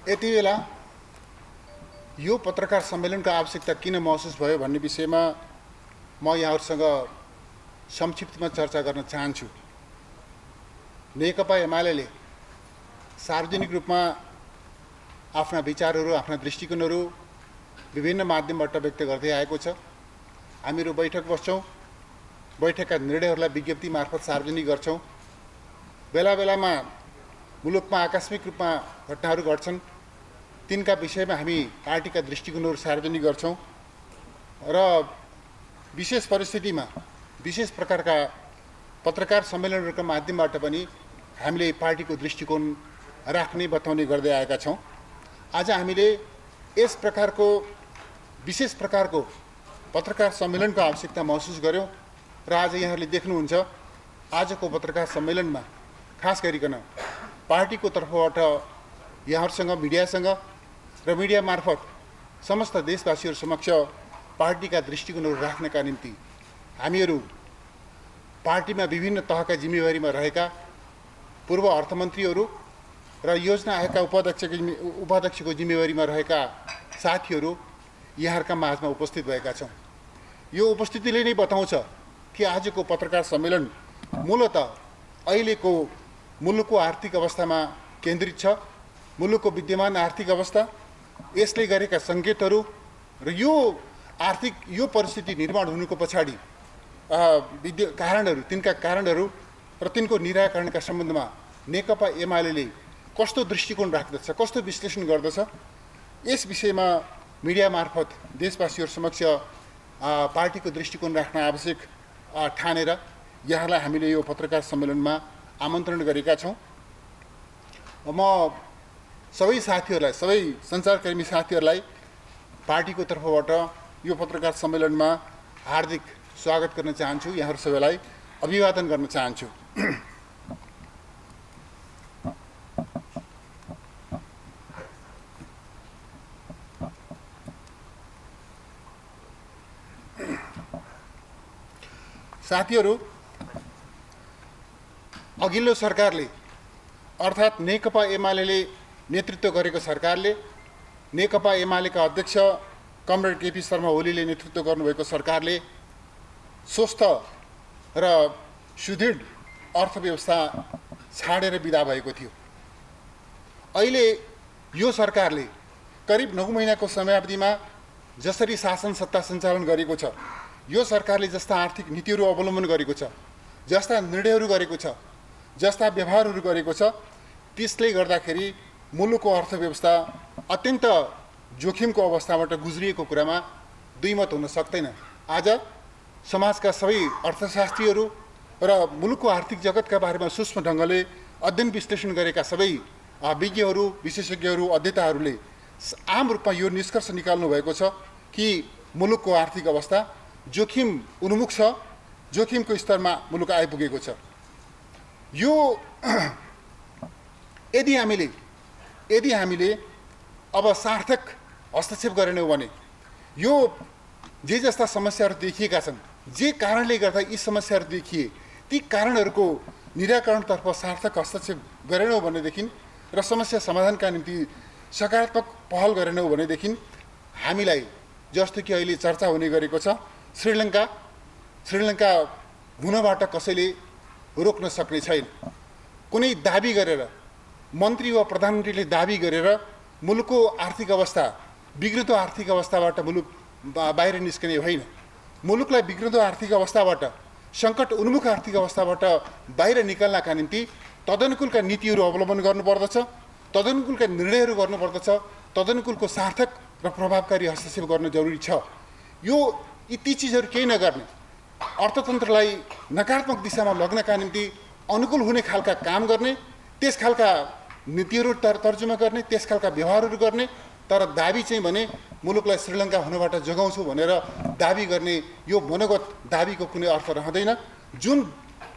यति बेला यो पत्रकार सम्मेलनको आवश्यकता किन महसुस भयो भन्ने विषयमा म यहाँहरुसँग संक्षिप्तमा चर्चा गर्न चाहन्छु। नेकपा एमाले सार्वजनिक रूपमा आफ्ना विचारहरू, आफ्ना दृष्टिकोणहरू विभिन्न माध्यमबाट व्यक्त गर्दै आएको छ। हामीहरू बैठक बस्छौं, बैठकका निर्णयहरूलाई विज्ञप्ति मार्फत सार्वजनिक गर्छौं। बेला बेलामा मुलुकमा आकस्मिक रूपमा घटनाहरू घट्छन्, तिनका विषयमा हामी पार्टीका दृष्टिकोणहरू सार्वजनिक गर्छौं र विशेष परिस्थितिमा विशेष प्रकारका पत्रकार सम्मेलनहरूका माध्यमबाट पनि हामीले पार्टीको दृष्टिकोण राख्ने बताउने गर्दै आएका छौं। आज हामीले यस प्रकारको विशेष प्रकारको पत्रकार सम्मेलनको आवश्यकता महसुस गर्यौं र आज यहाँहरूले देख्नुहुन्छ आजको पत्रकार सम्मेलनमा खास गरिकन पार्टीको तर्फबाट यहाँहरूसँग, मिडियासँग र मिडिया मार्फत समस्त देशवासीहरू समक्ष पार्टीका दृष्टिकोणहरू राख्नका निम्ति हामीहरू पार्टीमा विभिन्न तहका जिम्मेवारीमा रहेका पूर्व अर्थमन्त्रीहरू र योजना आयोगका उपाध्यक्षको जिम्मेवारीमा रहेका साथीहरू यहाँहरूका माझमा उपस्थित भएका छौं। यो उपस्थितिले नै बताउँछ कि आजको पत्रकार सम्मेलन मूलतः अहिलेको मुलुकको आर्थिक अवस्थामा केन्द्रित छ। मुलुकको विद्यमान आर्थिक अवस्था, यसले गरेका सङ्केतहरू र यो परिस्थिति निर्माण हुनुको पछाडि तिनका कारणहरू र तिनको निराकरणका सम्बन्धमा नेकपा एमाले कस्तो दृष्टिकोण राख्दछ, कस्तो विश्लेषण गर्दछ, यस विषयमा मिडिया मार्फत देशवासीहरू समक्ष पार्टीको दृष्टिकोण राख्न आवश्यक ठानेर यहाँलाई हामीले यो पत्रकार सम्मेलनमा आमन्त्रण गरेका छौं। म सबै साथीहरूलाई, सबै सञ्चारकर्मी साथीहरूलाई पार्टीको तर्फबाट यो पत्रकार सम्मेलनमा हार्दिक स्वागत गर्न चाहन्छु। यहाँहरू सबैलाई अभिवादन गर्न चाहन्छु। साथीहरू, अघिल्लो सरकारले अर्थात् नेकपा एमाले नेतृत्व गरेको सरकारले, नेकपा एमालेका अध्यक्ष कमरेड केपी शर्मा ओलीले नेतृत्व गर्नुभएको सरकारले स्वस्थ र सुदृढ अर्थव्यवस्था छाडेर बिदा भएको थियो। अहिले यो सरकारले करिब 9 महिनाको समयावधिमा जसरी शासन सत्ता सञ्चालन गरेको छ, यो सरकारले जस्ता आर्थिक नीतिहरू अवलम्बन गरेको छ, जस्ता निर्णयहरू गरेको छ, जस्ता व्यवहारहरू गरेको छ, त्यसले गर्दाखेरि मुलुकको अर्थव्यवस्था अत्यन्त जोखिमको अवस्थाबाट गुज्रिएको कुरामा दुई मत हुन सक्दैन। आज समाजका सबै अर्थशास्त्रीहरू र मुलुकको आर्थिक जगतका बारेमा सूक्ष्म ढङ्गले अध्ययन विश्लेषण गरेका सबै विज्ञहरू, विशेषज्ञहरू, अध्येताहरूले आम रूपमा यो निष्कर्ष निकाल्नु भएको छ कि मुलुकको आर्थिक अवस्था जोखिम उन्मुख छ, जोखिमको स्तरमा मुलुक आइपुगेको छ। यो यदि हामीले अब सार्थक हस्तक्षेप गरेनौँ भने यो जे जस्ता समस्याहरू देखिएका छन्, जे कारणले गर्दा यी समस्याहरू देखिए, ती कारणहरूको निराकरणतर्फ सार्थक हस्तक्षेप गरेनौँ भनेदेखि र समस्या समाधानका निम्ति सकारात्मक पहल गरेनौँ भनेदेखि हामीलाई जस्तो कि अहिले चर्चा हुने गरेको छ, श्रीलङ्का हुनबाट कसैले रोक्न सक्ने छैन। कुनै दाबी गरेर, मन्त्री वा प्रधानमन्त्रीले दाबी गरेर मुलुकको आर्थिक अवस्था, बिग्रिँदो आर्थिक अवस्थाबाट मुलुक बाहिर निस्कने होइन। मुलुकलाई बिग्रिँदो आर्थिक अवस्थाबाट, सङ्कट उन्मुख आर्थिक अवस्थाबाट बाहिर निकाल्नका निम्ति तदनुकूलका नीतिहरू अवलम्बन गर्नुपर्दछ, तदनुकूलका निर्णयहरू गर्नुपर्दछ, तदनुकूलको सार्थक र प्रभावकारी हस्तक्षेप गर्न जरुरी छ। यी ती चिजहरू केही नगर्ने, अर्थतन्त्रलाई नकारात्मक दिशामा लग्नका निम्ति अनुकूल हुने खालका काम गर्ने, त्यस खालका नीतिहरू तर्जुमा गर्ने, त्यस खालका व्यवहारहरू गर्ने, तर दाबी चाहिँ भने मुलुकलाई श्रीलङ्का हुनबाट जोगाउँछु भनेर दाबी गर्ने यो मनोगत दाबीको कुनै अर्थ रहँदैन। जुन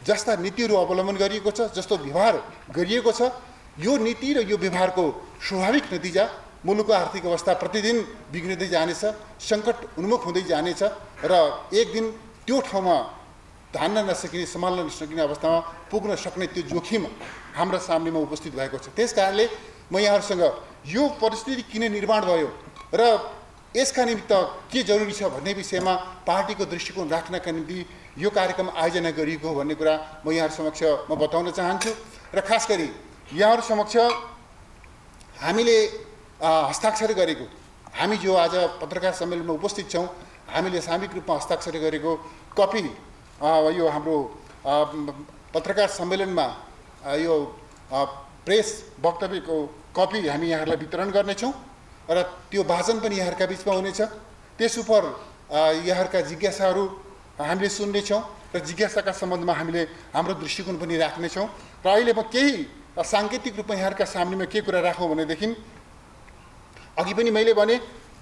जस्ता नीतिहरू अवलम्बन गरिएको छ, जस्तो व्यवहार गरिएको छ, यो नीति र यो व्यवहारको स्वाभाविक नतिजा मुलुकको आर्थिक अवस्था प्रतिदिन बिग्रिँदै जानेछ, सङ्कट उन्मुख हुँदै जानेछ र एक दिन त्यो ठाउँमा धान्न नसकिने, सम्हाल्न नसकिने अवस्थामा पुग्न सक्ने त्यो जोखिम हाम्रो सामनेमा उपस्थित भएको छ। त्यसकारणले म यहाँहरूसँग यो परिस्थिति किन निर्माण भयो र यसका निमित्त के जरुरी छ भन्ने विषयमा पार्टीको दृष्टिकोण राख्नका निम्ति यो कार्यक्रम आयोजना गरिएको हो भन्ने कुरा म यहाँहरु समक्ष म बताउन चाहन्छु। र खास गरी यहाँहरु समक्ष हामीले हस्ताक्षर गरेको, हामी जो आज पत्रकार सम्मेलनमा उपस्थित छौं, हामीले सामूहिक रूपमा हस्ताक्षर गरेको कपी यो हाम्रो पत्रकार सम्मेलनमा यो प्रेस वक्तव्यको कपी हामी यहाँहरुलाई वितरण गर्नेछौं र त्यो वाचन पनि यहाँहरुका बीचमा हुनेछ। त्यस उप यहाँहरुका जिज्ञासाहरू हामीले सुन्नेछौं र जिज्ञासाका सम्बन्धमा हामीले हाम्रो दृष्टिकोण पनि राख्नेछौं। र अहिले म केही सांकेतिक रूपमा यहाँहरुका सामनेमा के कुरा राखौं भनेदेखि अघि पनि मैले भने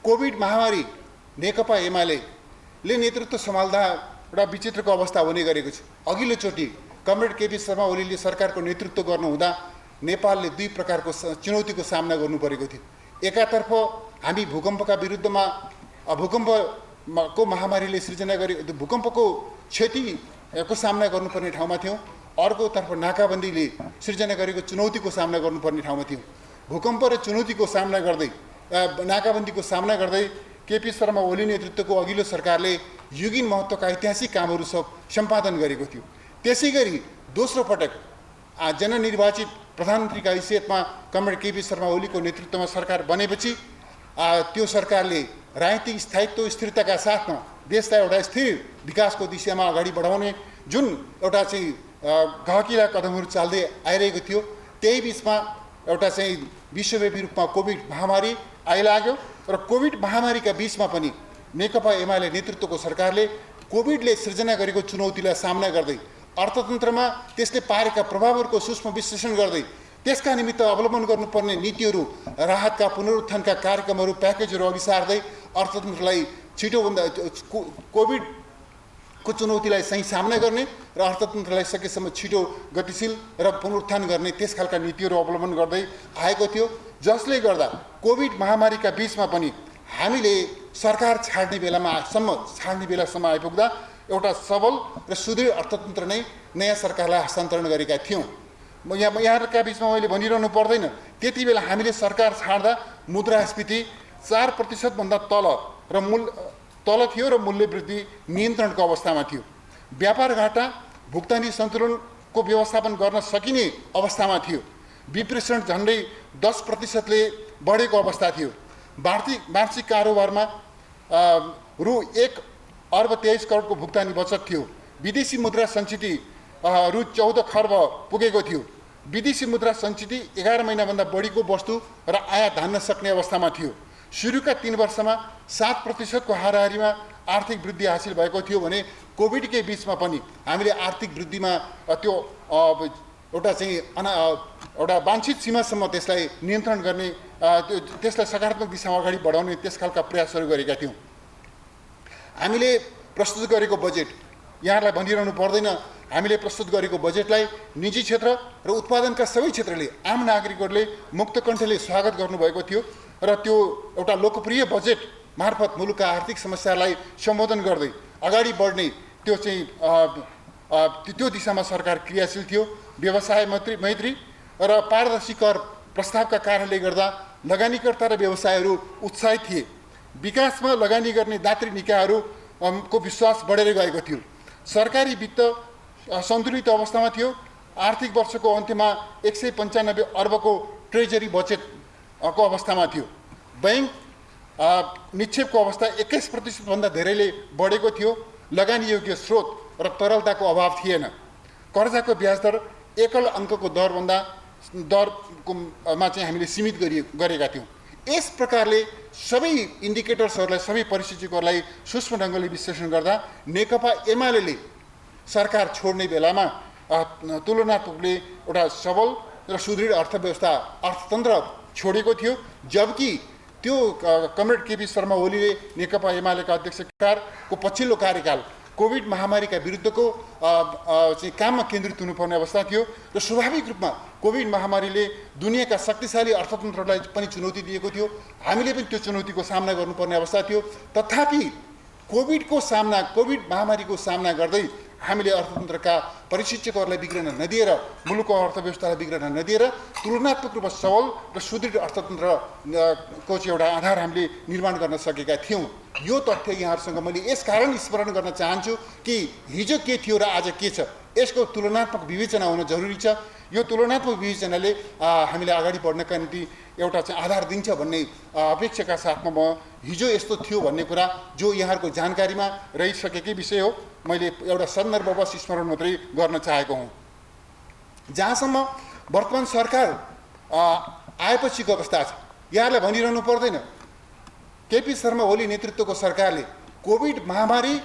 कोभिड महामारी नेकपा एमालेले नेतृत्व सम्हाल्दा एउटा विचित्रको अवस्था हुने गरेको छ। अघिल्लो चोटि कमरेड केपी शर्मा ओलीले सरकारको नेतृत्व गर्नुहुँदा नेपालले दुई प्रकारको चुनौतीको सामना गर्नु परेको थियो। एकातर्फ हामी भूकम्पका विरुद्धमा भूकम्पको महामारीले सृजना गरे भूकम्पको क्षतिको सामना गर्नुपर्ने ठाउँमा थियौं, अर्कोतर्फ नाकाबन्दीले सृजना गरेको चुनौतीको सामना गर्नुपर्ने ठाउँमा थियौं। भूकम्प र चुनौतीको सामना गर्दै नाकाबन्दीको सामना गर्दै केपी शर्मा ओली नेतृत्वको अघिल्लो सरकारले युगीन महत्त्वका ऐतिहासिक कामहरू सम्पादन गरेको थियो। त्यसैगरी दोस्रो पटक जननिर्वाचित प्रधानमन्त्रीका हैसियतमा कमरेड केपी शर्मा ओलीको नेतृत्वमा सरकार बनेपछि त्यो सरकारले राजनीतिक स्थायित्व स्थिरताका साथमा देशलाई एउटा स्थिर विकासको दिशामा अगाडि बढाउने जुन एउटा चाहिँ गहकिला कदमहरू चाल्दै आइरहेको थियो, त्यही बीचमा एउटा चाहिँ विश्वव्यापी रूपमा कोभिड महामारी आइलाग्यो र कोभिड महामारीका बीचमा पनि नेकपा एमाले नेतृत्वको सरकारले कोभिडले सृजना गरेको चुनौतीलाई सामना गर्दै अर्थतन्त्रमा त्यसले पारेका प्रभावहरूको सूक्ष्म विश्लेषण गर्दै त्यसका निमित्त अवलम्बन गर्नुपर्ने नीतिहरू, राहतका पुनरुत्थानका कार्यक्रमहरू, प्याकेजहरू अघि सार्दै अर्थतन्त्रलाई छिटोभन्दा कोभिडको चुनौतीलाई सही सामना गर्ने र अर्थतन्त्रलाई सकेसम्म छिटो गतिशील र पुनरुत्थान गर्ने त्यस खालका नीतिहरू अवलम्बन गर्दै आएको थियो, जसले गर्दा कोभिड महामारीका बीचमा पनि हामीले सरकार छाड्ने बेलासम्म आइपुग्दा एउटा सबल र सुदृढ अर्थतन्त्र नै नयाँ सरकारलाई हस्तान्तरण गरेका थियौं। यहाँहरुका बीचमा मैले भनिरहनु पर्दैन, त्यति बेला हामीले सरकार छाड्दा मुद्रास्फीति 4% भन्दा तल थियो र मूल्य वृद्धि नियन्त्रणको अवस्थामा थियो। व्यापार घाटा भुक्तानी सन्तुलनको व्यवस्थापन गर्न सकिने अवस्थामा थियो। विप्रेषण झन्डै 10%ले बढेको अवस्था थियो। वार्षिक कारोबारमा रु 1.23 करोडको भुक्तानी बचत थियो। विदेशी मुद्रा सञ्चिति रु 14 खर्ब पुगेको थियो। विदेशी मुद्रा सञ्चिति 11 महिनाभन्दा बढीको वस्तु र आयात धान्न सक्ने अवस्थामा थियो। सुरुका 3 वर्षमा 7% को हाराहारीमा आर्थिक वृद्धि हासिल भएको थियो भने कोभिडकै बीचमा पनि हामीले आर्थिक वृद्धिमा त्यो एउटा चाहिँ एउटा वाञ्छित सीमासम्म त्यसलाई नियन्त्रण गर्ने त्यसलाई सकारात्मक दिशामा अगाडि बढाउने त्यस खालका प्रयासहरू गरेका थियौं। हामीले प्रस्तुत गरेको बजेट यहाँलाई भनिरहनु पर्दैन, हामीले प्रस्तुत गरेको बजेटलाई निजी क्षेत्र र उत्पादनका सबै क्षेत्रले आम नागरिकहरूले मुक्तकण्ठले स्वागत गर्नुभएको थियो र त्यो एउटा लोकप्रिय बजेट मार्फत मुलुकका आर्थिक समस्यालाई सम्बोधन गर्दै अगाडि बढ्ने त्यो चाहिँ त्यो दिशामा सरकार क्रियाशील थियो। व्यवसाय मैत्री र पारदर्शी कर प्रस्तावका कारणले गर्दा लगानीकर्ता र व्यवसायहरू उत्साहित थिए। विकासमा लगानी गर्ने दात्री निकायहरूको विश्वास बढेर गएको थियो। सरकारी वित्त सन्तुलित अवस्थामा थियो। आर्थिक वर्षको अन्त्यमा 195 अर्बको ट्रेजरी बजेटको अवस्थामा थियो। बैंक निक्षेपको अवस्था 21% भन्दा धेरैले बढेको थियो। लगानी योग्य स्रोत र तरलताको अभाव थिएन। कर्जाको ब्याज दर एकल अङ्कको दरमा चाहिँ हामीले सीमित गरेका थियौँ। यस प्रकारले सबै इन्डिकेटर्सहरूलाई सबै परिस्थितिहरूलाई सूक्ष्म ढङ्गले विश्लेषण गर्दा नेकपा एमाले सरकार छोड्ने बेलामा तुलनात्मकले एउटा सबल र सुदृढ अर्थतन्त्र छोडेको थियो, जबकि त्यो कमरेड केपी शर्मा ओलीले नेकपा एमालेका अध्यक्ष सरकारको पछिल्लो कार्यकाल कोभिड महामारीका विरुद्धको चाहिँ काममा केन्द्रित हुनुपर्ने अवस्था थियो र स्वाभाविक रूपमा कोभिड महामारीले दुनियाँका शक्तिशाली अर्थतन्त्रलाई पनि चुनौती दिएको थियो। हामीले पनि त्यो चुनौतीको सामना गर्नुपर्ने अवस्था थियो। तथापि कोभिड महामारीको सामना गर्दै हामीले अर्थतन्त्रका परिशिक्षकहरूलाई बिग्रन नदिएर मुलुकको अर्थव्यवस्थालाई बिग्रन नदिएर तुलनात्मक रूपमा सबल र सुदृढ अर्थतन्त्रको चाहिँ एउटा आधार हामीले निर्माण गर्न सकेका थियौँ। यो तथ्य यहाँहरूसँग मैले यसकारण स्मरण गर्न चाहन्छु कि हिजो के थियो र आज के छ, यसको तुलनात्मक विवेचना हुन जरुरी छ। यो तुलनात्मक विवेचनाले हामीले अगाडि बढ्नका निम्ति एउटा चाहिँ आधार दिन्छ भन्ने अपेक्षाका साथमा म हिजो यस्तो थियो भन्ने कुरा जो यहाँहरूको जानकारीमा रहिसकेकै विषय हो, मैले एउटा सन्दर्भवश स्मरण मात्रै गर्न चाहेको हुँ। जहाँसम्म वर्तमान सरकार आएपछिको अवस्था छ, यहाँलाई भनिरहनु पर्दैन, केपी शर्मा ओली नेतृत्वको सरकारले कोभिड महामारी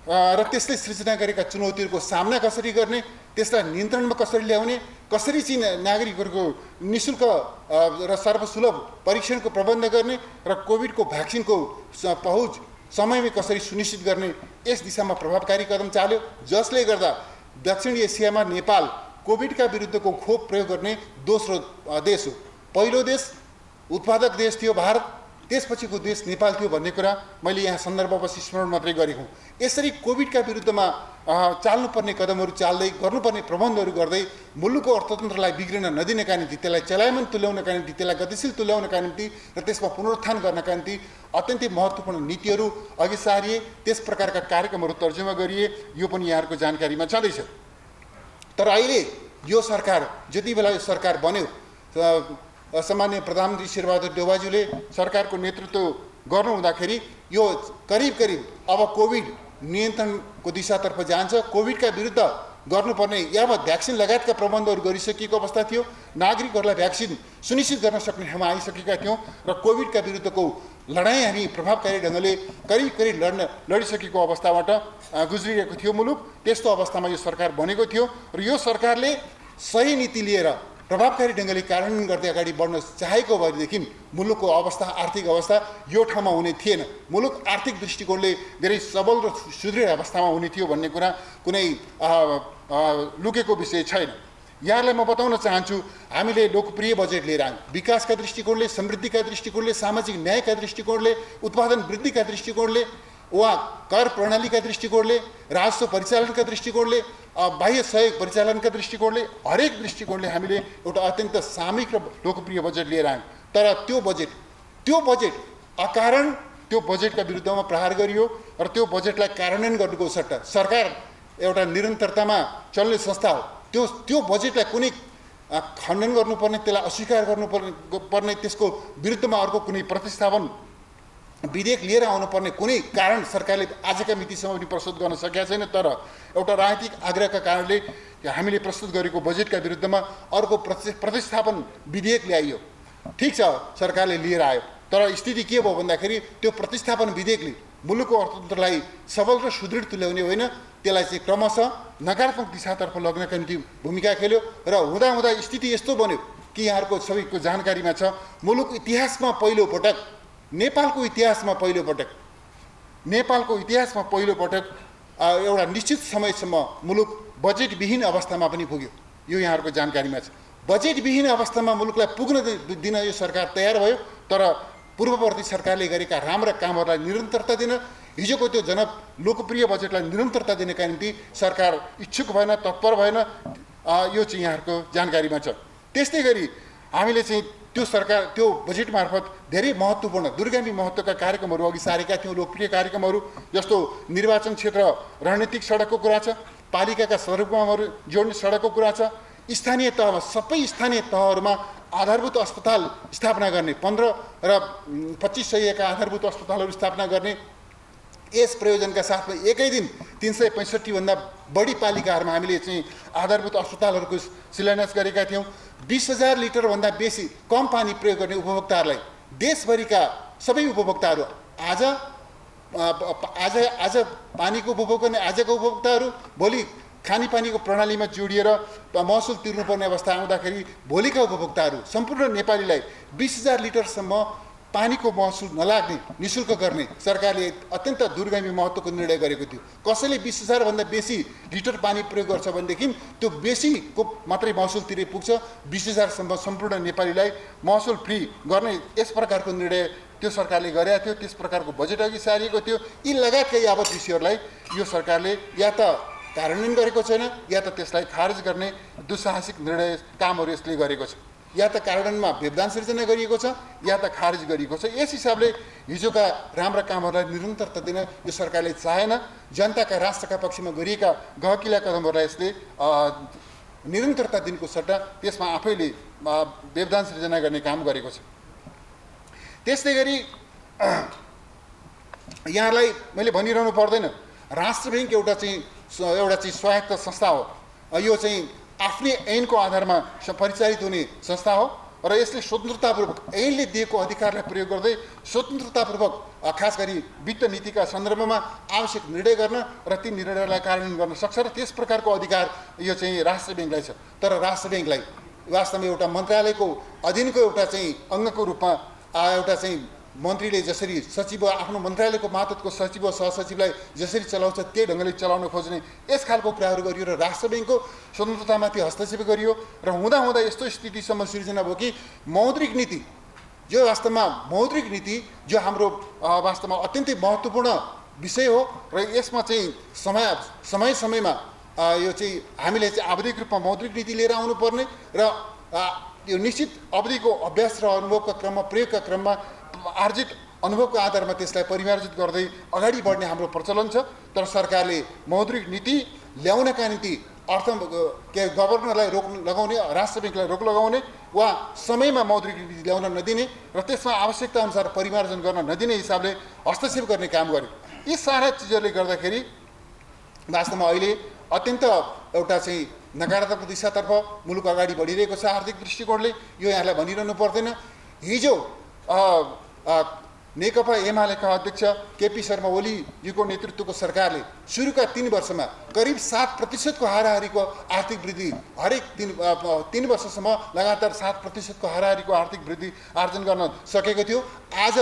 र त्यसले सृजना गरेका चुनौतीहरूको सामना कसरी गर्ने, त्यसलाई नियन्त्रणमा कसरी ल्याउने, कसरी चाहिँ नागरिकहरूको निःशुल्क र सर्वसुलभ परीक्षणको प्रबन्ध गर्ने र कोभिडको भ्याक्सिनको पहुँच समयमै कसरी सुनिश्चित गर्ने, यस दिशामा प्रभावकारी कदम चाल्यो। जसले गर्दा दक्षिण एसियामा नेपाल कोभिडका विरुद्धको खोप प्रयोग गर्ने दोस्रो देश हो। पहिलो देश उत्पादक देश थियो भारत, त्यसपछिको देश नेपाल थियो भन्ने कुरा मैले यहाँ सन्दर्भवश स्मरण मात्रै गरेको हुँ। यसरी कोभिडका विरुद्धमा चाल्नुपर्ने कदमहरू चाल्दै गर्नुपर्ने प्रबन्धहरू गर्दै मुलुकको अर्थतन्त्रलाई बिग्रिन नदिनका निम्ति, त्यसलाई चलायमान तुल्याउनका निम्ति, त्यसलाई गतिशील तुल्याउनका निम्ति र त्यसमा पुनरुत्थान गर्नका निम्ति अत्यन्तै महत्त्वपूर्ण नीतिहरू अघि सारिए, त्यस प्रकारका कार्यक्रमहरू तर्जुमा गरिए। यो पनि यहाँहरूको जानकारीमा छँदैछ। तर अहिले यो सरकार, जति बेला यो सरकार बन्यो, सामान्य प्रधानमन्त्री शेरबहादुर देउवाज्यूले सरकारको नेतृत्व गर्नु हुँदाखेरि यो करिब अब कोभिड नियन्त्रणको दिशातर्फ जान्छ। कोभिडका विरुद्ध गर्नुपर्ने यावत भ्याक्सिन लगायतका प्रबन्धहरू गरिसकिएको अवस्था थियो। नागरिकहरूलाई भ्याक्सिन सुनिश्चित गर्न सक्ने ठाउँमा आइसकेका थियौँ र कोभिडका विरुद्धको लडाइँ हामी प्रभावकारी ढङ्गले करिब लडिसकेको अवस्थाबाट गुज्रिरहेको थियो मुलुक। त्यस्तो अवस्थामा यो सरकार बनेको थियो र यो सरकारले सही नीति लिएर प्रभावकारी ढङ्गले कार्यान्वयन गर्दै अगाडि बढ्न चाहेको भएदेखि मुलुकको अवस्था, आर्थिक अवस्था यो ठाउँमा हुने थिएन। मुलुक आर्थिक दृष्टिकोणले धेरै सबल र सुदृढ अवस्थामा हुने थियो भन्ने कुरा कुनै लुकेको विषय छैन। यहाँलाई म बताउन चाहन्छु, हामीले लोकप्रिय बजेट लिएर आयौँ। विकासका दृष्टिकोणले, समृद्धिका दृष्टिकोणले, सामाजिक न्यायका दृष्टिकोणले, उत्पादन वृद्धिका दृष्टिकोणले वा कर प्रणालीका दृष्टिकोणले, राजस्व परिचालनका दृष्टिकोणले, बाह्य सहयोग परिचालनका दृष्टिकोणले, हरेक दृष्टिकोणले हामीले एउटा अत्यन्त सामूहिक र लोकप्रिय बजेट लिएर आयौँ। तर त्यो बजेट अकारण त्यो बजेटका विरुद्धमा प्रहार गरियो र त्यो बजेटलाई कार्यान्वयन गर्नुको सट्टा सरकार एउटा निरन्तरतामा चल्ने संस्था हो। त्यो बजेटलाई कुनै खण्डन गर्नुपर्ने, त्यसलाई अस्वीकार गर्नुपर्ने, त्यसको विरुद्धमा अर्को कुनै प्रतिस्थापन विधेयक लिएर आउनुपर्ने कुनै कारण सरकारले आजका मितिसम्म पनि प्रस्तुत गर्न सकेका छैन। तर एउटा राजनीतिक आग्रहका कारणले हामीले प्रस्तुत गरेको बजेटका विरुद्धमा अर्को प्रतिस्थापन विधेयक ल्याइयो। ठिक छ, सरकारले लिएर आयो, तर स्थिति के भयो भन्दाखेरि त्यो प्रतिस्थापन विधेयकले मुलुकको अर्थतन्त्रलाई सबल र सुदृढ तुल्याउने होइन, त्यसलाई चाहिँ क्रमशः नकारात्मक दिशातर्फ लग्नका निम्ति भूमिका खेल्यो। र हुँदा स्थिति यस्तो बन्यो कि यहाँहरूको सबैको जानकारीमा छ, मुलुक इतिहासमा पहिलोपटक, नेपालको इतिहासमा पहिलोपटक एउटा निश्चित समयसम्म मुलुक बजेटविहीन अवस्थामा पनि पुग्यो। यो यहाँहरूको जानकारीमा छ। बजेटविहीन अवस्थामा मुलुकलाई पुग्न दिन यो सरकार तयार भयो। तर पूर्ववर्ती सरकारले गरेका राम्रा कामहरूलाई निरन्तरता दिन, हिजोको त्यो लोकप्रिय बजेटलाई निरन्तरता दिनका निम्ति सरकार इच्छुक भएन, तत्पर भएन। यो चाहिँ यहाँहरूको जानकारीमा छ। त्यस्तै गरी हामीले चाहिँ त्यो बजेट मार्फत धेरै महत्त्वपूर्ण दूरगामी महत्त्वका कार्यक्रमहरू अघि सारेका थियौँ। लोकप्रिय कार्यक्रमहरू जस्तो निर्वाचन क्षेत्र रणनीतिक सडकको कुरा छ, पालिकाका सडकहरू जोड्ने सडकको कुरा छ, स्थानीय तहमा सबै स्थानीय तहहरूमा आधारभूत अस्पताल स्थापना गर्ने, 15 र 25 सयका आधारभूत अस्पतालहरू स्थापना गर्ने। यस प्रयोजनका साथमा एकै दिन 365 भन्दा बढी पालिकाहरूमा हामीले चाहिँ आधारभूत अस्पतालहरूको शिलान्यास गरेका थियौँ। 20,000 लिटरभन्दा बेसी कम पानी प्रयोग गर्ने उपभोक्ताहरूलाई, देशभरिका सबै उपभोक्ताहरू, आज पानीको उपभोग गर्ने आजको उपभोक्ताहरू भोलि खानेपानीको प्रणालीमा जोडिएर महसुल तिर्नुपर्ने अवस्था आउँदाखेरि भोलिका उपभोक्ताहरू सम्पूर्ण नेपालीलाई 20,000 लिटरसम्म पानीको महसुल नलाग्ने, निःशुल्क गर्ने सरकारले अत्यन्त दूरगामी महत्त्वको निर्णय गरेको थियो। कसैले 20,000 भन्दा बेसी लिटर पानी प्रयोग गर्छ भनेदेखि त्यो बेसीको मात्रै महसुल तिरे पुग्छ। 20,000 सम्म सम्पूर्ण नेपालीलाई महसुल फ्री गर्ने यस प्रकारको निर्णय त्यो सरकारले गरेको थियो। त्यस प्रकारको बजेट अघि सारिएको थियो। यी लगायतका यावत विषयहरूलाई यो सरकारले या त कार्यान्वयन गरेको छैन या त त्यसलाई खारेज गर्ने दुस्साहसिक निर्णय कामहरू यसले गरेको छ, या त कार्यान्वयनमा व्यवधान सिर्जना गरिएको छ या त खारेज गरिएको छ। यस हिसाबले हिजोका राम्रा कामहरूलाई निरन्तरता दिन यो सरकारले चाहेन। जनताका राष्ट्रका पक्षमा गरिएका गहकिला कदमहरूलाई यसले निरन्तरता दिनको सट्टा त्यसमा आफैले व्यवधान सिर्जना गर्ने काम गरेको छ। त्यस्तै गरी यहाँलाई मैले भनिरहनु पर्दैन, राष्ट्र ब्याङ्क एउटा चाहिँ स्वायत्त संस्था हो। यो चाहिँ आफ्नै ऐनको आधारमा परिचालित हुने संस्था हो र यसले स्वतन्त्रतापूर्वक ऐनले दिएको अधिकारलाई प्रयोग गर्दै स्वतन्त्रतापूर्वक खास गरी वित्त नीतिका सन्दर्भमा आवश्यक निर्णय गर्न र ती निर्णयलाई कार्यान्वयन गर्न सक्छ र त्यस प्रकारको अधिकार यो चाहिँ राष्ट्र ब्याङ्कलाई छ। तर राष्ट्र ब्याङ्कलाई वास्तवमा एउटा मन्त्रालयको अधीनको एउटा चाहिँ अङ्गको रूपमा एउटा चाहिँ मन्त्रीले जसरी सचिव आफ्नो मन्त्रालयको मातहतको सचिव सहसचिवलाई जसरी चलाउँछ त्यही ढङ्गले चलाउन खोज्ने यस खालको कुराहरू गरियो र राष्ट्र ब्याङ्कको स्वतन्त्रतामाथि हस्तक्षेप गरियो र हुँदा यस्तो स्थितिसम्म सिर्जना भयो कि मौद्रिक नीति जो वास्तवमा मौद्रिक नीति जो हाम्रो वास्तवमा अत्यन्तै महत्त्वपूर्ण विषय हो र यसमा चाहिँ समयमा यो चाहिँ हामीले चाहिँ आवधिक रूपमा मौद्रिक नीति लिएर आउनुपर्ने र यो निश्चित अवधिको अभ्यास र अनुभवका क्रममा प्रयोगका क्रममा आर्जित अनुभवको आधारमा त्यसलाई परिमार्जित गर्दै अगाडि बढ्ने हाम्रो प्रचलन छ। तर सरकारले मौद्रिक नीति ल्याउनका निम्ति गभर्नरलाई रोक लगाउने, राष्ट्र ब्याङ्कलाई रोक लगाउने वा समयमा मौद्रिक नीति ल्याउन नदिने र त्यसमा आवश्यकता अनुसार परिमार्जन गर्न नदिने हिसाबले हस्तक्षेप गर्ने काम गर्यो। यी सारा चिजहरूले गर्दाखेरि वास्तवमा अहिले अत्यन्त एउटा चाहिँ नकारात्मक दिशातर्फ मुलुक अगाडि बढिरहेको छ आर्थिक दृष्टिकोणले। यो यहाँलाई भनिरहनु पर्दैन। हिजो नेकपा एमालेका अध्यक्ष केपी शर्मा ओलीजीको नेतृत्वको सरकारले सुरुका 3 वर्षमा करिब 7% हाराहारीको आर्थिक वृद्धि हरेक 3 वर्षसम्म लगातार 7% हाराहारीको आर्थिक वृद्धि आर्जन गर्न सकेको थियो। आज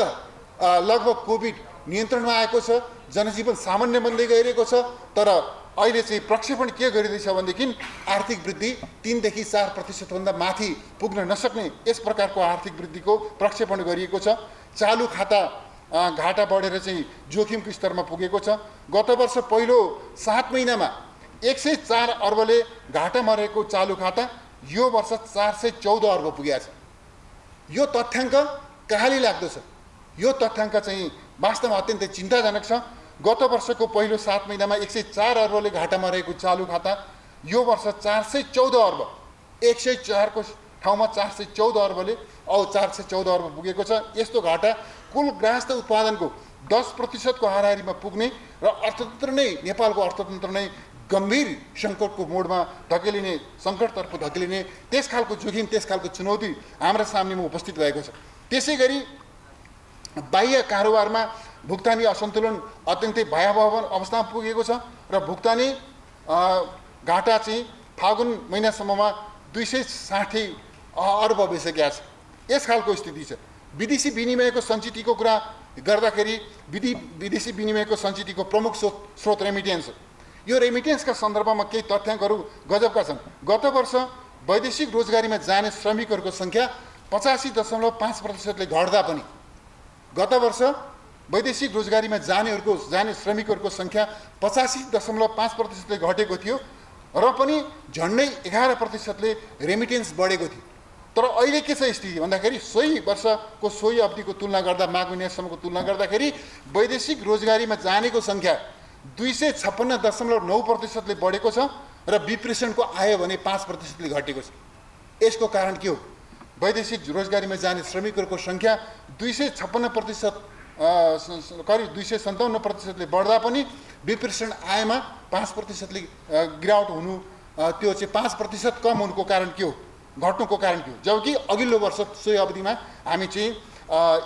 लगभग कोभिड नियन्त्रणमा आएको छ, जनजीवन सामान्य बन्दै गइरहेको छ। तर अहिले चाहिँ प्रक्षेपण के गरिँदैछ भनेदेखि आर्थिक वृद्धि 3 देखि 4% भन्दा माथि पुग्न नसक्ने यस प्रकारको आर्थिक वृद्धिको प्रक्षेपण गरिएको छ। चालु खाता घाटा बढेर चाहिँ जोखिमको स्तरमा पुगेको छ। गत वर्ष पहिलो 7 महिनामा 104 अर्बले घाटा मरेको चालु खाता यो वर्ष 414 अर्ब पुगेको छ। यो तथ्याङ्क कहाँले लाग्दो छ? यो तथ्याङ्क चाहिँ वास्तवमा अत्यन्तै चिन्ताजनक छ। गत वर्षको पहिलो 7 महिनामा 104 अर्बले घाटा मरेको चालु खाता यो वर्ष 414 अर्ब, 104 को ठाउँमा 414 अर्बले 414 अर्ब पुगेको छ। यस्तो घाटा कुल ग्राहस्थ उत्पादनको 10% को हाराहारीमा पुग्ने र अर्थतन्त्र नै नेपालको अर्थतन्त्र नै गम्भीर सङ्कटको मोडमा धकेलिने, सङ्कटतर्फ धकेलिने त्यस खालको जोखिम, त्यस खालको चुनौती हाम्रा सामनेमा उपस्थित भएको छ। त्यसै गरी बाह्य कारोबारमा भुक्तानी असन्तुलन अत्यन्तै भयावह अवस्थामा पुगेको छ र भुक्तानी घाटा चाहिँ फागुन महिनासम्ममा 260 अर्ब भइसकेको छ। यस खालको स्थिति छ। विदेशी विनिमयको सञ्चितको कुरा गर्दाखेरि विदेशी विनिमयको सञ्चितको प्रमुख स्रोत रेमिटेन्स हो। यो रेमिटेन्सका सन्दर्भमा केही तथ्याङ्कहरू गजबका छन्। गत वर्ष वैदेशिक रोजगारीमा जाने श्रमिकहरूको सङ्ख्या 85.5%ले घट्दा पनि गत वर्ष वैदेशिक रोजगारीमा जाने श्रमिकहरूको सङ्ख्या 85.5%ले घटेको थियो र पनि झन्डै 11%ले रेमिटेन्स बढेको थियो। तर अहिले के छ स्थिति भन्दाखेरि सोही वर्षको सोही अवधिको तुलना गर्दा माघ महिनासम्मको तुलना गर्दाखेरि वैदेशिक रोजगारीमा जानेको सङ्ख्या 256.9%ले बढेको छ र विप्रेषणको आयो भने 5%ले घटेको छ। यसको कारण के हो? वैदेशिक रोजगारीमा जाने श्रमिकहरूको सङ्ख्या 256% करिब 257% बढ्दा पनि विप्रेषण आयमा 5%ले गिरावट हुनु, त्यो चाहिँ 5% कम हुनुको कारण के हो? घट्नुको कारण के हो? जबकि अघिल्लो वर्ष सोही अवधिमा हामी चाहिँ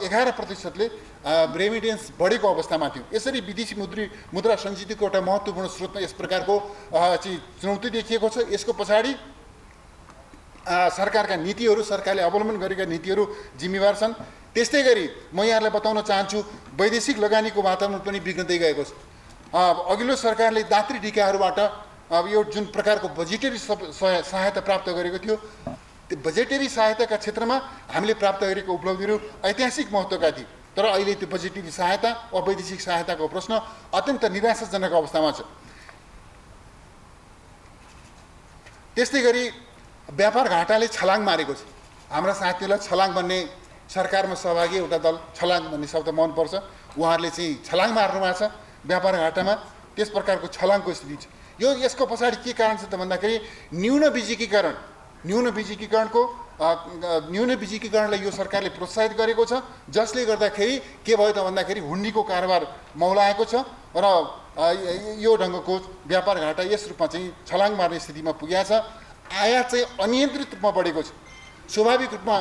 11%ले रेमिटेन्स बढेको अवस्थामा थियो। यसरी विदेशी मुद्रा सञ्चितको एउटा महत्त्वपूर्ण स्रोतमा यस प्रकारको चाहिँ चुनौती देखिएको छ। यसको पछाडि सरकारका नीतिहरू, सरकारले अवलम्बन गरेका नीतिहरू जिम्मेवार छन्। त्यस्तै गरी म यहाँलाई बताउन चाहन्छु वैदेशिक लगानीको वातावरण पनि बिग्रदै गएको छ। अघिल्लो सरकारले दात्री ढिकाहरूबाट यो जुन प्रकारको बजेटरी सहायता प्राप्त गरेको थियो, त्यो बजेटरी सहायताका क्षेत्रमा हामीले प्राप्त गरेको उपलब्धिहरू ऐतिहासिक महत्त्वका थिए। तर अहिले त्यो बजेटरी सहायता वा वैदेशिक सहायताको प्रश्न अत्यन्त निराशाजनक अवस्थामा छ। त्यस्तै गरी व्यापार घाटाले छलाङ मारेको छ। हाम्रा साथीहरूलाई छलाङ भन्ने सरकारमा सहभागी एउटा दल छलाङ भन्ने शब्द मनपर्छ, उहाँहरूले चाहिँ छलाङ मार्नु भएको छ व्यापार घाटामा। त्यस प्रकारको छलाङको स्थिति छ। यसको पछाडि के कारण छ त भन्दाखेरि न्यून बिजिकीकरणलाई यो सरकारले प्रोत्साहित गरेको छ, जसले गर्दाखेरि के भयो त भन्दाखेरि हुन्डीको कारोबार मौलाएको छ र यो ढङ्गको व्यापार घाटा यस रूपमा चाहिँ छलाङ मार्ने स्थितिमा पुगेको छ। आयात चाहिँ अनियन्त्रित रूपमा बढेको छ, स्वाभाविक रूपमा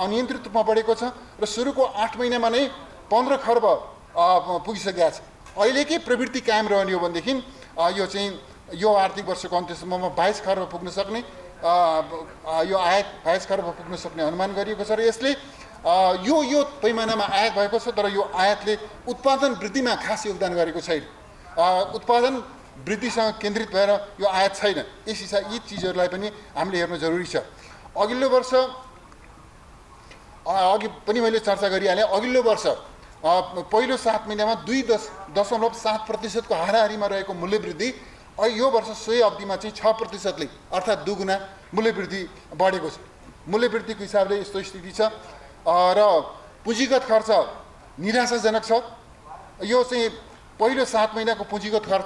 अनियन्त्रित रूपमा बढेको छ र सुरुको 8 महिनामा नै 15 खर्ब पुगिसकेको छ। अहिले के प्रवृत्ति कायम रहने हो भनेदेखि यो चाहिँ यो आर्थिक वर्षको अन्त्यसम्ममा 22 खर्ब पुग्न सक्ने, यो आयात 22 खर्ब पुग्न सक्ने अनुमान गरिएको छ। र यसले यो पैमानामा आयात भएको छ, तर यो आयातले उत्पादन वृद्धिमा खास योगदान गरेको छैन। उत्पादन वृद्धिसँग केन्द्रित भएर यो आयात छैन। यी चिजहरूलाई पनि हामीले हेर्नु जरुरी छ। अघिल्लो वर्ष अघि पनि मैले चर्चा गरिहालेँ, अघिल्लो वर्ष पहिलो 7 महिनामा 2.7% को हाराहारीमा रहेको मूल्य वृद्धि यो वर्ष सोही अवधिमा चाहिँ 6%ले अर्थात् दुगुना मूल्य वृद्धि बढेको छ। मूल्य वृद्धिको हिसाबले यस्तो स्थिति छ र पुँजीगत खर्च निराशाजनक छ। यो चाहिँ पहिलो 7 महिनाको पुँजीगत खर्च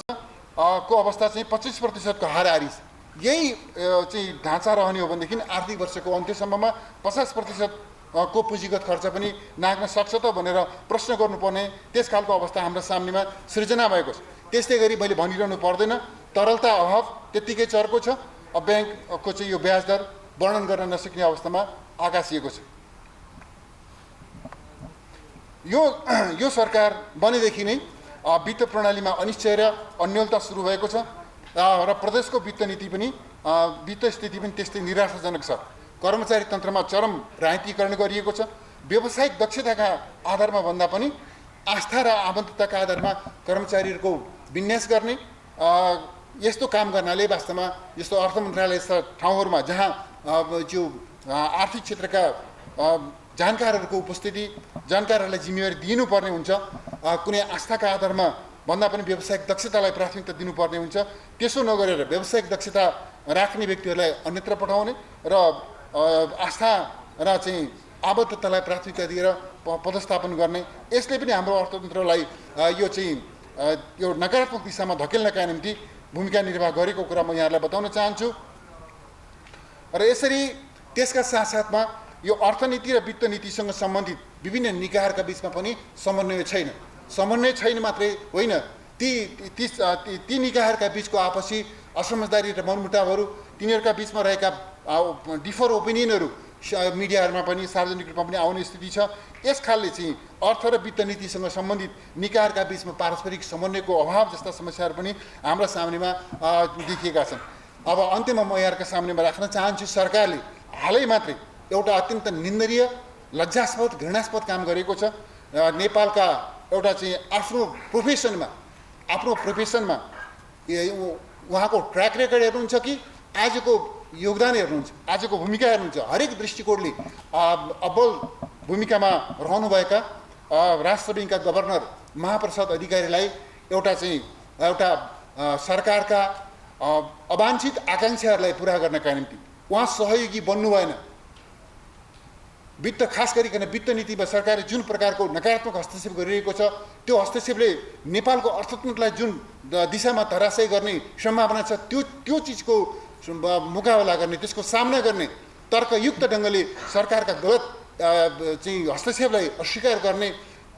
को अवस्था चाहिँ 25% को हाराहारी छ। यही चाहिँ ढाँचा रहने हो भनेदेखि आर्थिक वर्षको अन्त्यसम्ममा 50% को पुँजीगत खर्च पनि नाग्न सक्छ त भनेर प्रश्न गर्नुपर्ने त्यस खालको अवस्था हाम्रो सामनेमा सृजना भएको छ। त्यस्तै गरी मैले भनिरहनु पर्दैन, तरलता अभाव त्यत्तिकै चर्को छ। ब्याङ्कको चाहिँ यो ब्याज दर वर्णन गर्न नसक्ने अवस्थामा आकाशिएको छ। यो सरकार बनेदेखि नै वित्त प्रणालीमा अनिश्चय र अन्योलता सुरु भएको छ र प्रदेशको वित्त नीति पनि वित्त स्थिति पनि त्यस्तै निराशाजनक छ। कर्मचारी तन्त्रमा चरम राजनीतिकरण गरिएको छ। व्यावसायिक दक्षताका आधारमा भन्दा पनि आस्था र आबद्धताका आधारमा कर्मचारीहरूको विन्यास गर्ने यस्तो काम गर्नाले वास्तवमा यस्तो अर्थ मन्त्रालय जस्ता ठाउँहरूमा जहाँ जो आर्थिक क्षेत्रका जानकारहरूको उपस्थिति, जानकारहरूलाई जिम्मेवारी दिनुपर्ने हुन्छ, कुनै आस्थाका आधारमा भन्दा पनि व्यावसायिक दक्षतालाई प्राथमिकता दिनुपर्ने हुन्छ। त्यसो नगरेर व्यावसायिक दक्षता राख्ने व्यक्तिहरूलाई अन्यत्र पठाउने र आस्था र चाहिँ आबद्धतालाई प्राथमिकता दिएर पदस्थापन गर्ने, यसले पनि हाम्रो अर्थतन्त्रलाई यो चाहिँ यो नकारात्मक दिशामा धकेल्नका निम्ति भूमिका निर्वाह गरेको कुरा म यहाँलाई बताउन चाहन्छु। र यसरी त्यसका साथसाथमा यो अर्थनीति र वित्त नीतिसँग सम्बन्धित विभिन्न निकायहरूका बिचमा पनि समन्वय छैन। समन्वय छैन मात्रै होइन, ती निकायहरूका बिचको आपसी असमझदारी र मनमुटावहरू, तिनीहरूका बिचमा रहेका डिफर ओपिनियनहरू मिडियाहरूमा पनि सार्वजनिक रूपमा पनि आउने स्थिति छ। यस खालले चाहिँ अर्थ र वित्त नीतिसँग सम्बन्धित निकायहरूका बिचमा पारस्परिक समन्वयको अभाव जस्ता समस्याहरू पनि हाम्रा सामनेमा देखिएका छन्। अब अन्त्यमा म यहाँहरूका सामनेमा राख्न चाहन्छु, सरकारले हालै मात्रै एउटा अत्यन्त निन्दनीय, लज्जास्पद, घृणास्पद काम गरेको छ। नेपालका एउटा चाहिँ आफ्नो प्रोफेसनमा उहाँको ट्र्याक रेकर्ड हेर्नुहुन्छ कि आजको योगदान हेर्नुहुन्छ, आजको भूमिका हेर्नुहुन्छ, हरेक दृष्टिकोणले अब्बल भूमिकामा रहनुभएका राष्ट्र ब्याङ्कका गभर्नर महाप्रसाद अधिकारीलाई एउटा सरकारका अवाञ्छित आकाङ्क्षाहरूलाई पुरा गर्नका निम्ति उहाँ सहयोगी बन्नु भएन। खास गरिकन वित्त नीतिमा सरकारले जुन प्रकारको नकारात्मक हस्तक्षेप गरिरहेको छ, त्यो हस्तक्षेपले नेपालको अर्थतन्त्रलाई जुन दिशामा धराशयी गर्ने सम्भावना छ, त्यो चिजको मुकाबला गर्ने, त्यसको सामना गर्ने, तर्कयुक्त ढङ्गले सरकारका गलत चाहिँ हस्तक्षेपलाई अस्वीकार गर्ने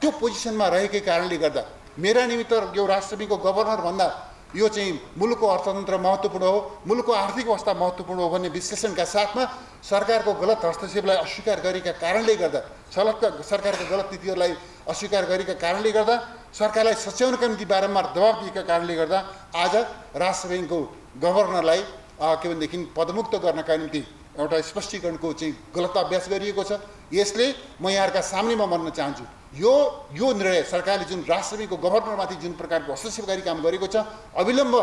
त्यो पोजिसनमा रहेकै कारणले गर्दा मेरा निमित्त यो राष्ट्र ब्याङ्कको गभर्नर भन्दा यो चाहिँ मुलुकको अर्थतन्त्र महत्त्वपूर्ण हो, मुलुकको आर्थिक अवस्था महत्त्वपूर्ण हो भन्ने विश्लेषणका साथमा सरकारको गलत हस्तक्षेपलाई अस्वीकार गरेका कारणले गर्दा, सरकारका गलत नीतिहरूलाई अस्वीकार गरेका कारणले गर्दा, सरकारलाई सच्याउनका निम्ति बारम्बार दबाब दिएका कारणले गर्दा आज राष्ट्र ब्याङ्कको गभर्नरलाई के भनेदेखि पदमुक्त गर्नका निम्ति एउटा स्पष्टीकरणको चाहिँ गलत अभ्यास गरिएको छ। यसले म यहाँहरूका सामनेमा भन्न चाहन्छु, यो निर्णय सरकारले जुन राष्ट्र ब्याङ्कको गभर्नरमाथि जुन प्रकारको हस्तक्षेपकारी काम गरेको छ, अविलम्ब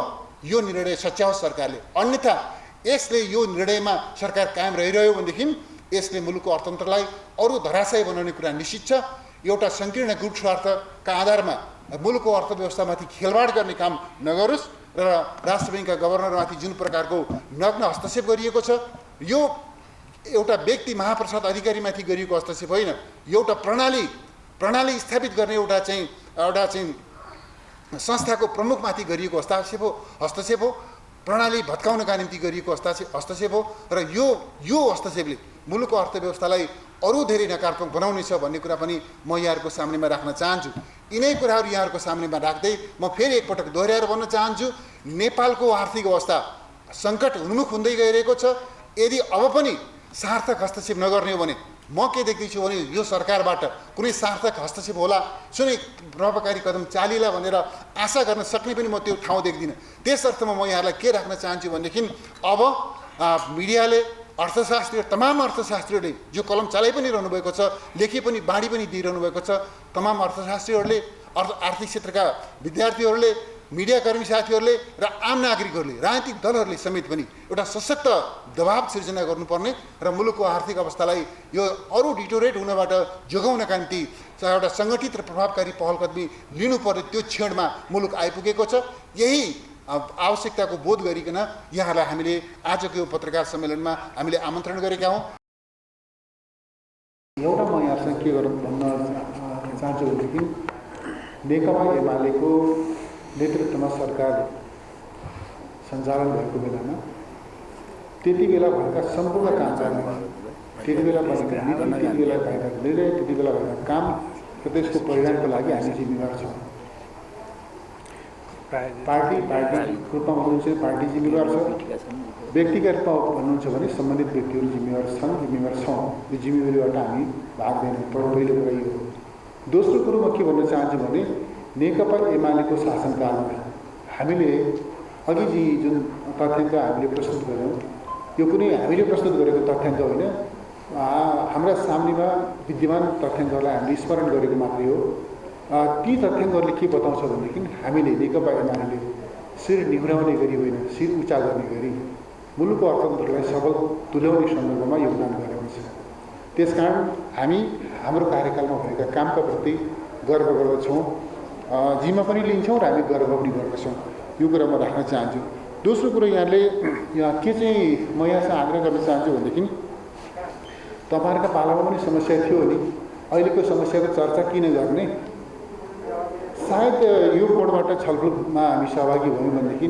यो निर्णय सच्याओस् सरकारले। अन्यथा यसले यो निर्णयमा सरकार कायम रहिरह्यो भनेदेखि यसले मुलुकको अर्थतन्त्रलाई अरू धराशयी बनाउने कुरा निश्चित छ। एउटा सङ्कीर्ण गुट स्वार्थका आधारमा मुलुकको अर्थव्यवस्थामाथि खेलवाड गर्ने काम नगरोस् र राष्ट्र ब्याङ्कका गभर्नरमाथि जुन प्रकारको नग्न हस्तक्षेप गरिएको छ, यो एउटा व्यक्ति महाप्रसाद अधिकारीमाथि गरिएको हस्तक्षेप होइन, एउटा प्रणाली स्थापित गर्ने एउटा चाहिँ संस्थाको प्रमुखमाथि गरिएको हस्तक्षेप हो, प्रणाली भत्काउनका निम्ति गरिएको हस्तक्षेप हो। र यो हस्तक्षेपले मुलुकको अर्थव्यवस्थालाई अरू धेरै नकारात्मक बनाउनेछ भन्ने कुरा पनि म यहाँहरूको सामनेमा राख्न चाहन्छु। यिनै कुराहरू यहाँहरूको सामनेमा राख्दै म फेरि एकपटक दोहोऱ्याएर भन्न चाहन्छु, नेपालको आर्थिक अवस्था सङ्कट उन्मुख हुँदै गइरहेको छ। यदि अब पनि सार्थक हस्तक्षेप नगर्ने हो भने म के देख्दैछु भने यो सरकारबाट कुनै सार्थक हस्तक्षेप होला, कुनै प्रभावकारी कदम चालिला भनेर आशा गर्न सक्ने पनि म त्यो ठाउँ देख्दिनँ। त्यस अर्थमा म यहाँलाई के राख्न चाहन्छु भनेदेखि अब मिडियाले तमाम अर्थशास्त्रीहरूले जो कलम चलाइ पनि रहनु भएको छ, लेखी पनि बाँडी पनि दिइरहनु भएको छ, तमाम अर्थशास्त्रीहरूले, आर्थिक क्षेत्रका विद्यार्थीहरूले, मिडियाकर्मी साथीहरूले र आम नागरिकहरूले, राजनीतिक दलहरूले समेत पनि एउटा सशक्त दबाव सिर्जना गर्नुपर्ने र मुलुकको आर्थिक अवस्थालाई यो अरू डिटोरेट हुनबाट जोगाउनका निम्ति एउटा सङ्गठित र प्रभावकारी पहलकदमी लिनुपर्ने त्यो क्षणमा मुलुक आइपुगेको छ। यही आवश्यकताको बोध गरिकन यहाँलाई हामीले आजको यो पत्रकार सम्मेलनमा हामीले आमन्त्रण गरेका हौँ। एउटा म यहाँसँग के भन्न चाहन्छु भनेदेखि नेकपा एमालेको नेतृत्वमा सरकार सञ्चालन भएको बेलामा त्यति बेला भएका सम्पूर्ण कामकाजमा, त्यति बेला बनेका नीति, त्यति बेला भएका निर्णय, त्यति बेला भएका काम र त्यसको परिणामको लागि हामी जिम्मेवार छौँ। पार्टीको रूपमा भन्नुहुन्छ पार्टी जिम्मेवार छ, व्यक्तिगत रूपमा भन्नुहुन्छ भने सम्बन्धित व्यक्तिहरू जिम्मेवार छौँ। यो जिम्मेवारीबाट हामी भाग्दैनौँ। पहिलो कुरा यो हो। दोस्रो कुरो म के भन्न चाहन्छु भने नेकपा एमालेको शासनकालमा हामीले अघि जुन तथ्याङ्क हामीले प्रस्तुत गऱ्यौँ, यो कुनै हामीले प्रस्तुत गरेको तथ्याङ्क होइन, हाम्रा सामनेमा विद्यमान तथ्याङ्कहरूलाई हामीले स्मरण गरेको मात्रै हो। ती तथ्याङ्कहरूले के बताउँछ भनेदेखि हामीले नेकपा एमाले शिर निहुराउने गरी होइन, शिर उच्चा गर्ने गरी मुलुकको अर्थतन्त्रलाई सबल तुल्याउने सन्दर्भमा योगदान गरेको छ। त्यसकारण हामी हाम्रो कार्यकालमा भएका कामका प्रति गर्व गर्दछौँ, जिम्मा पनि लिन्छौँ र हामी गर्व पनि गर्दछौँ। यो कुरा म राख्न चाहन्छु। दोस्रो कुरो यहाँले के चाहिँ म यहाँसँग आग्रह गर्न चाहन्छु भनेदेखि तपाईँहरूका पालामा पनि समस्या थियो नि, अहिलेको समस्याको चर्चा किन गर्ने? सायद यो कोडबाट छलफलमा हामी सहभागी भयौँ भनेदेखि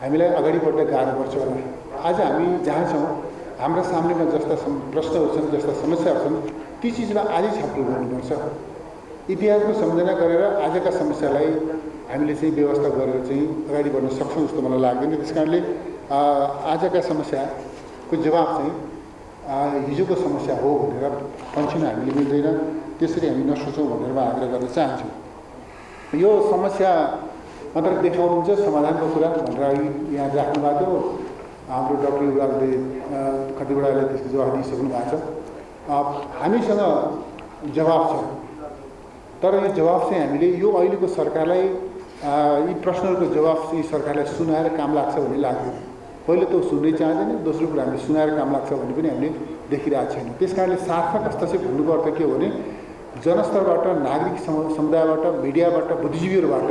हामीलाई अगाडि बढ्न गाह्रो पर्छ होला। आज हामी जहाँ छौँ, हाम्रा सामनेमा जस्ता प्रश्नहरू छन्, जस्ता समस्याहरू छन्, ती चिजमा आजै छलफल गर्नुपर्छ। इतिहासको सम्झना गरेर आजका समस्यालाई हामीले चाहिँ व्यवस्था गरेर चाहिँ अगाडि बढ्न सक्छौँ जस्तो मलाई लाग्दैन। त्यस कारणले आजका समस्याको जवाब चाहिँ हिजोको समस्या हो भनेर पन्छिन हामीले मिल्दैन, त्यसरी हामी नसोचौँ भनेर म आग्रह गर्न चाहन्छु। यो समस्या मात्र देखाउनुहुन्छ समाधानको कुरा भनेर यहाँ राख्नु भएको थियो। हाम्रो डाक्टर युवराजले खतिवडाले त्यसको जवाब दिइसक्नु भएको छ। हामीसँग जवाब छ, तर यो जवाब चाहिँ हामीले यो अहिलेको सरकारलाई यी प्रश्नहरूको जवाब चाहिँ सरकारलाई सुनाएर काम लाग्छ भन्ने लाग्दैन। पहिलो त सुन्नै चाहँदैन, दोस्रो कुरा हामीले सुनाएर काम लाग्छ भन्ने पनि हामीले देखिरहेको छैनौँ। त्यस कारणले सार्थक हस्तक्षेप हुनुको अर्थ के हो भने जनस्तरबाट, नागरिक समुदायबाट, मिडियाबाट, बुद्धिजीवीहरूबाट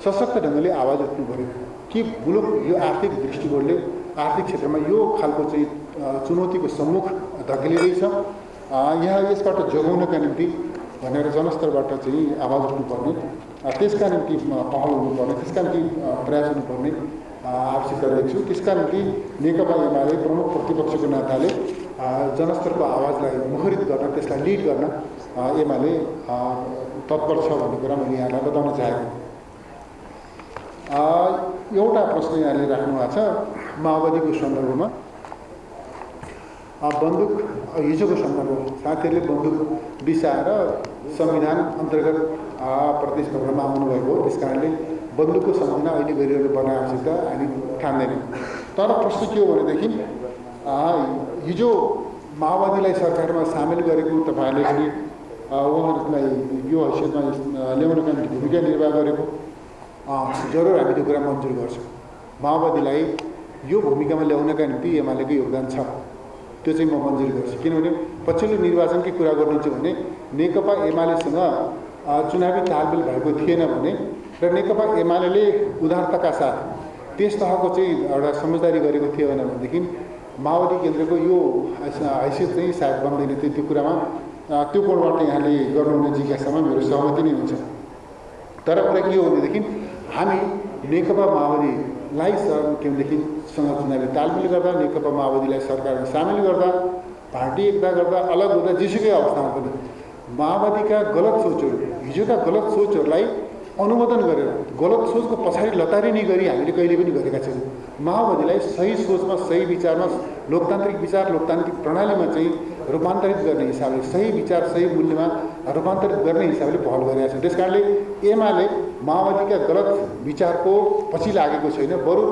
सशक्त ढङ्गले आवाज उठ्नु पऱ्यो कि मुलुक यो आर्थिक दृष्टिकोणले आर्थिक क्षेत्रमा यो खालको चाहिँ चुनौतीको सम्मुख धकेलिँदैछ, यहाँ यसबाट जोगाउनका निम्ति भनेर जनस्तरबाट चाहिँ आवाज उठ्नुपर्ने, त्यसका निम्ति पहल हुनुपर्ने, त्यसका निम्ति प्रयास हुनुपर्ने आवश्यकता देख्छु। त्यसका निम्ति नेकपा एमाले प्रमुख प्रतिपक्षको नाताले जनस्तरको आवाजलाई मुखरित गर्न, त्यसलाई लिड गर्न एमाले तत्पर छ भन्ने कुरा मैले यहाँलाई बताउन चाहेको। एउटा प्रश्न यहाँले राख्नु भएको छ माओवादीको सन्दर्भमा। बन्दुक हिजोको सन्दर्भमा साथीहरूले बन्दुक बिसाएर संविधान अन्तर्गत प्रतिस्पर्धामा आउनुभएको हो। त्यस कारणले बन्दुकको सम्झना अहिले गरिरहनु पर्ने आवश्यकता हामी ठान्दैनौँ। तर प्रश्न के हो भनेदेखि हिजो माओवादीलाई सरकारमा सामेल गरेको तपाईँहरूले पनि उहाँहरूलाई यो हैसियतमा ल्याउनका निम्ति भूमिका निर्वाह गरेको जरुर हामी त्यो कुरा मन्जुर गर्छौँ। माओवादीलाई यो भूमिकामा ल्याउनका निम्ति एमालेको योगदान छ, त्यो चाहिँ म मन्जुर गर्छु। किनभने पछिल्लो निर्वाचनकै कुरा गर्नुहुन्छ भने नेकपा एमालेसँग चुनावी तालमेल भएको थिएन भने र नेकपा एमाले उदारताका साथ त्यस तहको चाहिँ एउटा समझदारी गरेको थियो भनेदेखि माओवादी केन्द्रको यो हैसियत चाहिँ सायद बन्दैन थियो। त्यो कुरामा त्यो कोणबाट यहाँले गर्नुहुने जिज्ञासामा मेरो सहमति नै हुन्छ। तर कुरा के हो भनेदेखि हामी नेकपा माओवादीलाई के भनेदेखि संरचनाले तालमेल गर्दा, नेकपा माओवादीलाई सरकारमा सामेल गर्दा, पार्टी एकता गर्दा, अलग हुँदा, जेसुकै अवस्थामा पनि माओवादीका गलत सोचहरू, हिजोका गलत सोचहरूलाई अनुमोदन गरेर गलत सोचको पछाडि लतारिने गरी हामीले कहिले पनि गरेका छैनौँ। माओवादीलाई सही सोचमा, सही विचारमा, लोकतान्त्रिक विचार, लोकतान्त्रिक प्रणालीमा चाहिँ रूपान्तरित गर्ने हिसाबले, सही विचार, सही मूल्यमा रूपान्तरित गर्ने हिसाबले पहल गरिरहेको छ। त्यसकारणले एमाले माओवादीका गलत विचारको पछि लागेको छैन, बरु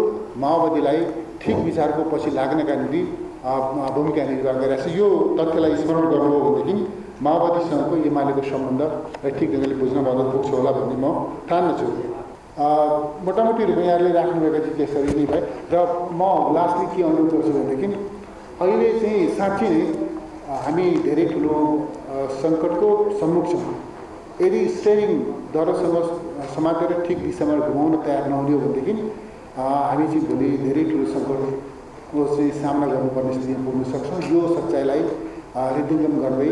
माओवादीलाई ठिक विचारको पछि लाग्नका निम्ति भूमिका निर्वाह गरिरहेको छ। यो तथ्यलाई स्मरण गर्नुभयो भनेदेखि माओवादीसँगको एमालेको सम्बन्ध ठिक ढङ्गले बुझ्न मद्दत पुग्छ होला भन्ने म ठान्छु। मोटामोटी रूपमा यहाँले राख्नुभएका जिज्ञासाहरू यिनै भए र म लास्टली के अनुरोध गर्छु भनेदेखि अहिले चाहिँ साँच्चै नै हामी धेरै ठुलो सङ्कटको सम्मुख छौँ। यदि स्टेरिङ दरसँग समातेर ठिक दिशामा घुमाउन तयार नहुने हो भनेदेखि हामी चाहिँ भोलि धेरै ठुलो सङ्कटको चाहिँ सामना गर्नुपर्ने स्थितिमा पुग्न सक्छौँ। यो सच्चाइलाई हृदयङ्गम गर्दै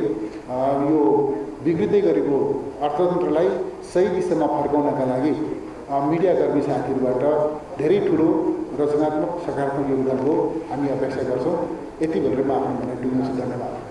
यो बिग्रिँदै गरेको अर्थतन्त्रलाई सही दिशामा फर्काउनका लागि मिडियाकर्मी साथीहरूबाट धेरै ठुलो रचनात्मक सकारात्मक योगदानको हामी अपेक्षा गर्छौँ। यति भनेर म आफ्नो भनाइ टुङ्ग्याउँछु। धन्यवाद।